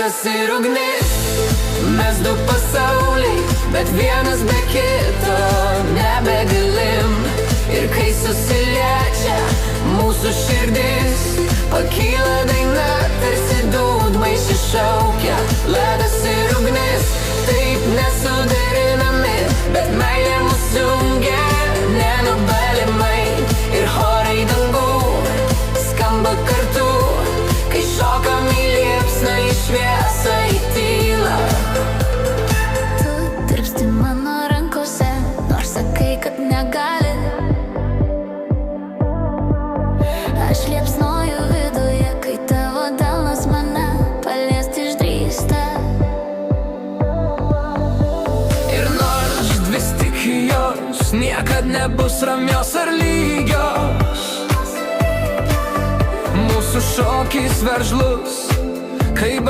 ledas ir ugnis. Mes du pasauliai, bet vienas be kito nebegalim. Ir kai susiliečia mūsų širdis, pakyla daina, tarsi dūdmaišis šaukia. Ledas ir ugnis, taip nesuderinami, bet meilė mus jungia nenubalimai. Ir chorai dangų skamba kartu, kai šokam į liepsną, į šviesą, į tylą. Tu tirpsti mano rankose, nors sakai, kad negali. Aš liepsnoju viduje, kai tavo delnas mane paliesti išdrįsta. Ir nors dvi stichijos niekad nebus ramios ar lygios, mūsų šokis veržlus, kaip